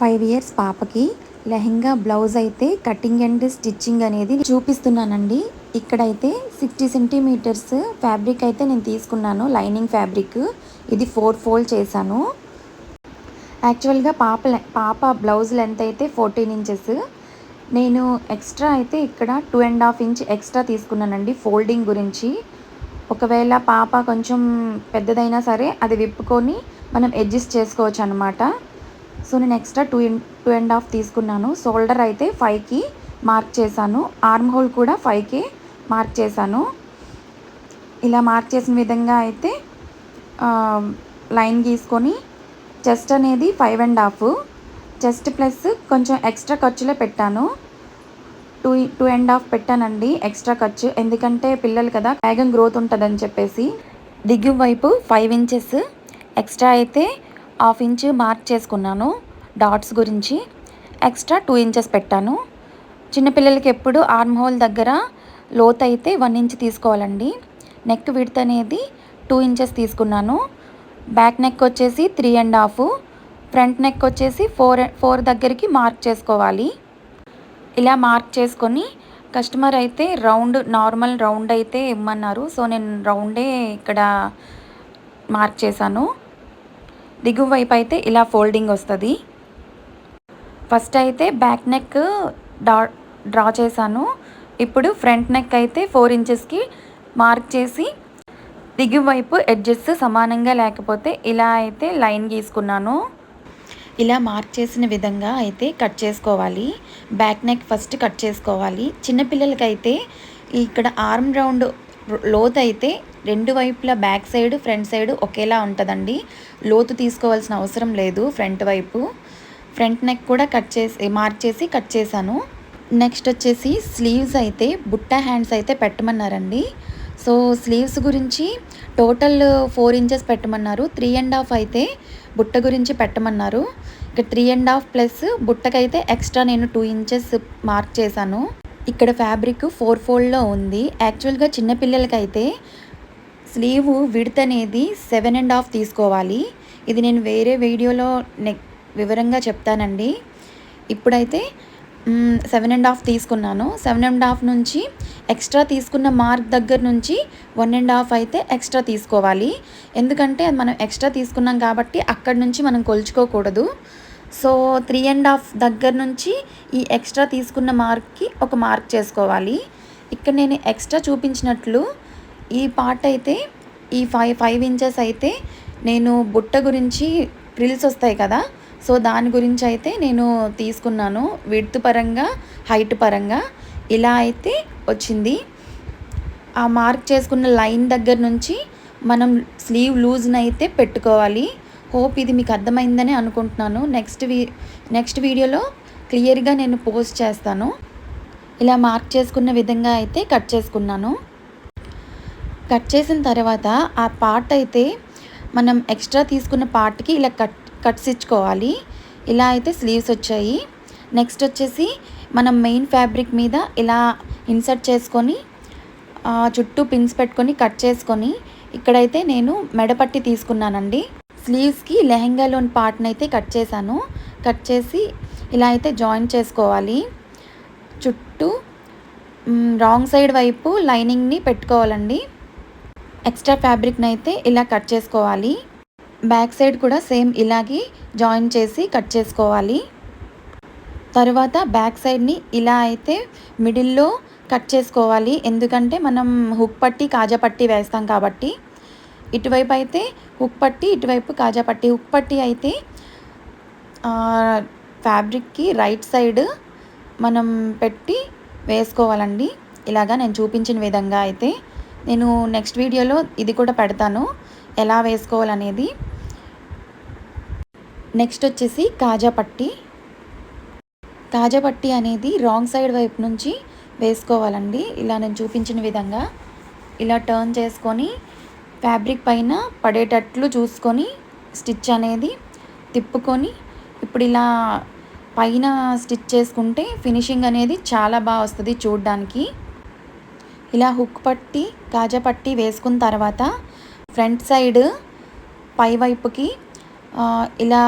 5 years పాపకి lehenga blouse అయితే cutting and stitching అనేది చూపిస్తున్నానండి. ఇక్కడైతే 60 సెంటీమీటర్స్ ఫ్యాబ్రిక్ అయితే నేను తీసుకున్నాను, లైనింగ్ ఫ్యాబ్రిక్. ఇది 4 ఫోల్డ్ చేశాను. యాక్చువల్గా పాప బ్లౌజ్ లెంత్ అయితే 14 ఇంచెస్. నేను ఎక్స్ట్రా అయితే ఇక్కడ 2.5 ఇంచ్ ఎక్స్ట్రా తీసుకున్నానండి ఫోల్డింగ్ గురించి. ఒకవేళ పాప కొంచెం పెద్దదైనా సరే అది విప్పుకొని మనం అడ్జస్ట్ చేసుకోవచ్చు అనమాట. సో నేను ఎక్స్ట్రా 2.5 తీసుకున్నాను. షోల్డర్ అయితే 5కి మార్క్ చేశాను. ఆర్మ్ హోల్ కూడా 5కి మార్క్ చేశాను. ఇలా మార్క్ చేసిన విధంగా అయితే లైన్ గీసుకొని చెస్ట్ అనేది 5.5, చెస్ట్ ప్లస్ కొంచెం ఎక్స్ట్రా ఖర్చులే పెట్టాను. 2.5 పెట్టానండి ఎక్స్ట్రా ఖర్చు, ఎందుకంటే పిల్లలు కదా వేగం గ్రోత్ ఉంటుందని చెప్పేసి. దిగువ వైపు 5 ఇంచెస్ ఎక్స్ట్రా అయితే 1/2 ఇంచ్ మార్క్ చేసుకున్నాను. డాట్స్ గురించి ఎక్స్ట్రా 2 ఇంచెస్ పెట్టాను. చిన్నపిల్లలకి ఎప్పుడు ఆర్మ్ హోల్ దగ్గర లోత్ అయితే 1 ఇంచ్ తీసుకోవాలండి. నెక్ విడ్త్ అనేది 2 ఇంచెస్ తీసుకున్నాను. బ్యాక్ నెక్ వచ్చేసి 3.5, ఫ్రంట్ నెక్ వచ్చేసి 4 దగ్గరికి మార్క్ చేసుకోవాలి. ఇలా మార్క్ చేసుకొని కస్టమర్ అయితే నార్మల్ రౌండ్ అయితే ఇమ్మన్నారు. సో నేను రౌండే ఇక్కడ మార్క్ చేశాను. దిగువ వైపు అయితే ఇలా ఫోల్డింగ్ వస్తుంది. ఫస్ట్ అయితే బ్యాక్ నెక్ డ్రా చేశాను. ఇప్పుడు ఫ్రంట్ నెక్ అయితే 4 ఇంచెస్కి మార్క్ చేసి దిగువ వైపు ఎడ్జెస్ సమానంగా లేకపోతే ఇలా అయితే లైన్ గీసుకున్నాను. ఇలా మార్క్ చేసిన విధంగా అయితే కట్ చేసుకోవాలి. బ్యాక్ నెక్ ఫస్ట్ కట్ చేసుకోవాలి. చిన్నపిల్లలకైతే ఇక్కడ ఆర్మ్ రౌండ్ లోతు అయితే 2 వైపులా బ్యాక్ సైడ్ ఫ్రంట్ సైడ్ ఒకేలా ఉంటుందండి. లోతు తీసుకోవాల్సిన అవసరం లేదు. ఫ్రంట్ నెక్ కూడా మార్క్ చేసి కట్ చేశాను. నెక్స్ట్ వచ్చేసి స్లీవ్స్ అయితే బుట్ట హ్యాండ్స్ అయితే పెట్టమన్నారండి. సో స్లీవ్స్ గురించి టోటల్ 4 ఇంచెస్ పెట్టమన్నారు. 3.5 అయితే బుట్ట గురించి పెట్టమన్నారు. ఇక్కడ 3.5 ప్లస్ బుట్టకైతే ఎక్స్ట్రా నేను 2 ఇంచెస్ మార్క్ చేశాను. ఇక్కడ ఫ్యాబ్రిక్ 4 ఫోల్డ్లో ఉంది. యాక్చువల్గా చిన్నపిల్లలకైతే స్లీవ్ విడ్త్ అనేది 7.5 తీసుకోవాలి. ఇది నేను వేరే వీడియోలో వివరంగా చెప్తానండి. ఇప్పుడైతే 7.5 తీసుకున్నాను. 7.5 నుంచి ఎక్స్ట్రా తీసుకున్న మార్క్ దగ్గర నుంచి 1.5 అయితే ఎక్స్ట్రా తీసుకోవాలి. ఎందుకంటే మనం ఎక్స్ట్రా తీసుకున్నాం కాబట్టి అక్కడి నుంచి మనం కొలుచుకోకూడదు. సో 3.5 దగ్గర నుంచి ఈ ఎక్స్ట్రా తీసుకున్న మార్క్కి ఒక మార్క్ చేసుకోవాలి. ఇక్కడ నేను ఎక్స్ట్రా చూపించినట్లు ఈ పార్ట్ అయితే ఈ 5 ఇంచెస్ అయితే నేను బుట్ట గురించి ప్రిల్స్ వస్తాయి కదా, సో దాని గురించి అయితే నేను తీసుకున్నాను. విడ్త్ పరంగా హైట్ పరంగా ఇలా అయితే వచ్చింది. ఆ మార్క్ చేసుకున్న లైన్ దగ్గర నుంచి మనం స్లీవ్ లూజ్ని అయితే పెట్టుకోవాలి. హోప్ ఇది మీకు అర్థమైందని అనుకుంటున్నాను. నెక్స్ట్ వీడియోలో క్లియర్గా నేను పోస్ట్ చేస్తాను. ఇలా మార్క్ చేసుకున్న విధంగా అయితే కట్ చేసుకున్నాను. కట్ చేసిన తర్వాత ఆ పార్ట్ అయితే మనం ఎక్స్ట్రా తీసుకున్న పార్ట్కి ఇలా కట్స్ ఇచ్చుకోవాలి. ఇలా అయితే స్లీవ్స్ వచ్చాయి. నెక్స్ట్ వచ్చేసి మనం మెయిన్ ఫ్యాబ్రిక్ మీద ఇలా ఇన్సర్ట్ చేసుకొని చుట్టూ పిన్స్ పెట్టుకొని కట్ చేసుకొని ఇక్కడైతే నేను మెడపట్టి తీసుకున్నానండి. స్లీవ్స్కి లెహెంగాలోని పార్ట్ని అయితే కట్ చేశాను. కట్ చేసి ఇలా అయితే జాయిన్ చేసుకోవాలి. చుట్టూ రాంగ్ సైడ్ వైపు లైనింగ్ని పెట్టుకోవాలండి. ఎక్స్ట్రా ఫ్యాబ్రిక్ని అయితే ఇలా కట్ చేసుకోవాలి. బ్యాక్ సైడ్ కూడా సేమ్ ఇలాగే జాయిన్ చేసి కట్ చేసుకోవాలి. తర్వాత బ్యాక్ సైడ్ని ఇలా అయితే మిడిల్లో కట్ చేసుకోవాలి. ఎందుకంటే మనం హుక్ పట్టి కాజా పట్టి వేస్తాం కాబట్టి. ఇటువైపు అయితే హుక్ పట్టి, ఇటువైపు కాజా పట్టి. హుక్ పట్టి అయితే ఫ్యాబ్రిక్కి రైట్ సైడ్ మనం పెట్టి వేసుకోవాలండి. ఇలాగా నేను చూపించిన విధంగా అయితే నేను నెక్స్ట్ వీడియోలో ఇది కూడా పెడతాను ఎలా వేసుకోవాలనేది. నెక్స్ట్ వచ్చేసి కాజా పట్టి అనేది రాంగ్ సైడ్ వైపు నుంచి వేసుకోవాలండి. ఇలా నేను చూపించిన విధంగా ఇలా టర్న్ చేసుకొని ఫ్యాబ్రిక్ పైన పడేటట్లు చూసుకొని స్టిచ్ అనేది తిప్పుకొని ఇప్పుడు ఇలా పైన స్టిచ్ చేసుకుంటే ఫినిషింగ్ అనేది చాలా బాగా వస్తుంది చూడడానికి. ఇలా హుక్ పట్టి కాజా పట్టి వేసుకున్న తర్వాత ఫ్రంట్ సైడ్ పై వైపుకి ఇలా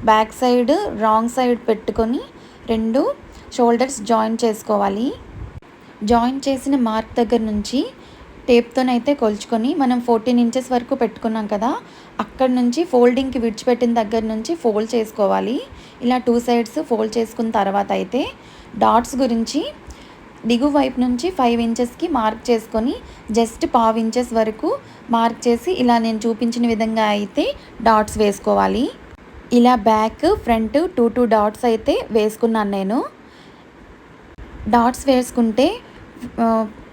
బ్యాక్ సైడ్ రాంగ్ సైడ్ పెట్టుకొని 2 షోల్డర్స్ జాయిన్ చేసుకోవాలి. జాయిన్ చేసిన మార్క్ దగ్గర నుంచి టేప్తోనైతే కొలుచుకొని మనం 14 ఇంచెస్ వరకు పెట్టుకున్నాం కదా, అక్కడ నుంచి ఫోల్డింగ్కి విడిచిపెట్టిన దగ్గర నుంచి ఫోల్డ్ చేసుకోవాలి. ఇలా 2 సైడ్స్ ఫోల్డ్ చేసుకున్న తర్వాత అయితే డాట్స్ గురించి దిగువ వైపు నుంచి 5 ఇంచెస్కి మార్క్ చేసుకొని జస్ట్ 1/2 ఇంచెస్ వరకు మార్క్ చేసి ఇలా నేను చూపించిన విధంగా అయితే డాట్స్ వేసుకోవాలి. ఇలా బ్యాక్ ఫ్రంట్ 2 డాట్స్ అయితే వేసుకున్నాను నేను. డాట్స్ వేసుకుంటే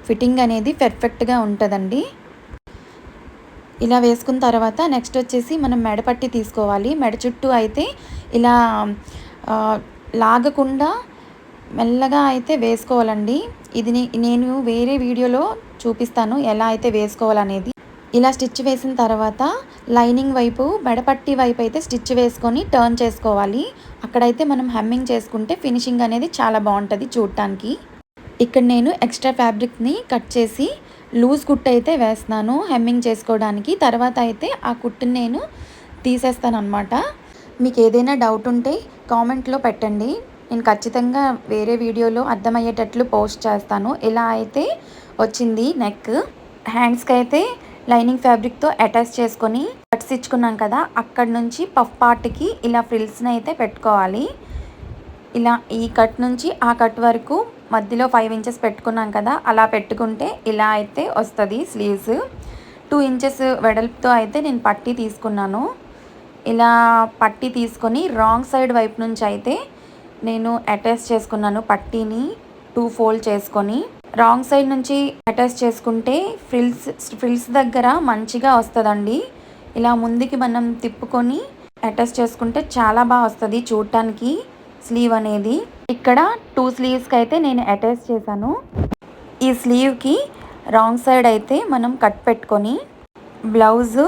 ఫిట్టింగ్ అనేది పర్ఫెక్ట్గా ఉంటుందండి. ఇలా వేసుకున్న తర్వాత నెక్స్ట్ వచ్చేసి మనం మెడపట్టి తీసుకోవాలి. మెడ చుట్టూ అయితే ఇలా లాగకుండా మెల్లగా అయితే వేసుకోవాలండి. ఇది నేను వేరే వీడియోలో చూపిస్తాను ఎలా అయితే వేసుకోవాలనేది. ఇలా స్టిచ్ వేసిన తర్వాత లైనింగ్ వైపు మెడపట్టి వైపు అయితే స్టిచ్ వేసుకొని టర్న్ చేసుకోవాలి. అక్కడైతే మనం హెమ్మింగ్ చేసుకుంటే ఫినిషింగ్ అనేది చాలా బాగుంటుంది చూడటానికి. ఇక్కడ నేను ఎక్స్ట్రా ఫ్యాబ్రిక్ని కట్ చేసి లూజ్ కుట్టు అయితే వేస్తున్నాను హెమ్మింగ్ చేసుకోవడానికి. తర్వాత అయితే ఆ కుట్టుని నేను తీసేస్తాను అనమాట. మీకు ఏదైనా డౌట్ ఉంటే కామెంట్లో పెట్టండి, నేను ఖచ్చితంగా వేరే వీడియోలో అర్థమయ్యేటట్లు పోస్ట్ చేస్తాను. ఇలా అయితే వచ్చింది నెక్. హ్యాండ్స్కి అయితే లైనింగ్ ఫ్యాబ్రిక్తో అటాచ్ చేసుకొని కట్స్ ఇచ్చుకున్నాం కదా, అక్కడ నుంచి పఫ్ పార్ట్కి ఇలా ఫ్రిల్స్ని అయితే పెట్టుకోవాలి. ఇలా ఈ కట్ నుంచి ఆ కట్ వరకు మధ్యలో 5 ఇంచెస్ పెట్టుకున్నాం కదా, అలా పెట్టుకుంటే ఇలా అయితే వస్తుంది స్లీవ్స్. 2 ఇంచెస్ వెడల్పుతో అయితే నేను పట్టీ తీసుకున్నాను. ఇలా పట్టీ తీసుకొని రాంగ్ సైడ్ వైపు నుంచి అయితే నేను అటాచ్ చేసుకున్నాను. పట్టీని 2 ఫోల్డ్ చేసుకొని రాంగ్ సైడ్ నుంచి అటాచ్ చేసుకుంటే ఫ్రిల్స్ దగ్గర మంచిగా వస్తుందండి. ఇలా ముందుకి మనం తిప్పుకొని అటాచ్ చేసుకుంటే చాలా బాగా వస్తుంది చూడటానికి స్లీవ్ అనేది. ఇక్కడ 2 స్లీవ్స్కి అయితే నేను అటాచ్ చేశాను. ఈ స్లీవ్కి రాంగ్ సైడ్ అయితే మనం కట్ పెట్టుకొని బ్లౌజు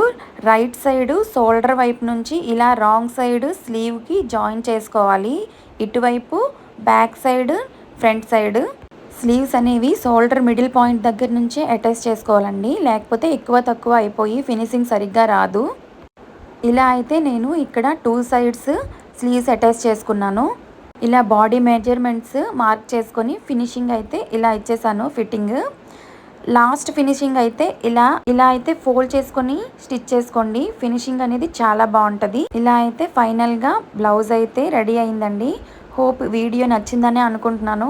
రైట్ సైడు షోల్డర్ వైపు నుంచి ఇలా రాంగ్ సైడ్ స్లీవ్కి జాయిన్ చేసుకోవాలి. ఇటువైపు back side front side sleeves అనేవి షోల్డర్ మిడిల్ పాయింట్ దగ్గర నుంచే అటాచ్ చేసుకోవాలండి, లేకపోతే ఎక్కువ తక్కువ అయిపోయి ఫినిషింగ్ సరిగ్గా రాదు. ఇలా అయితే నేను ఇక్కడ 2 సైడ్స్ స్లీవ్స్ అటాచ్ చేసుకున్నాను. ఇలా బాడీ మెజర్మెంట్స్ మార్క్ చేసుకొని ఫినిషింగ్ అయితే ఇలా ఇచ్చేసాను ఫిట్టింగ్. లాస్ట్ ఫినిషింగ్ అయితే ఇలా అయితే ఫోల్డ్ చేసుకొని స్టిచ్ చేసుకోండి, ఫినిషింగ్ అనేది చాలా బాగుంటుంది. ఇలా అయితే ఫైనల్గా బ్లౌజ్ అయితే రెడీ అయిందండి. హోప్ వీడియో నచ్చిందని అనుకుంటున్నాను.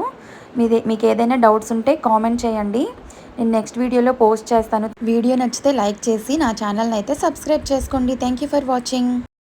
మీకు ఏదైనా డౌట్స్ ఉంటే కామెంట్ చేయండి, నేను నెక్స్ట్ వీడియోలో పోస్ట్ చేస్తాను. వీడియో నచ్చితే లైక్ చేసి నా ఛానల్ని అయితే సబ్స్క్రైబ్ చేసుకోండి. Thank you for watching.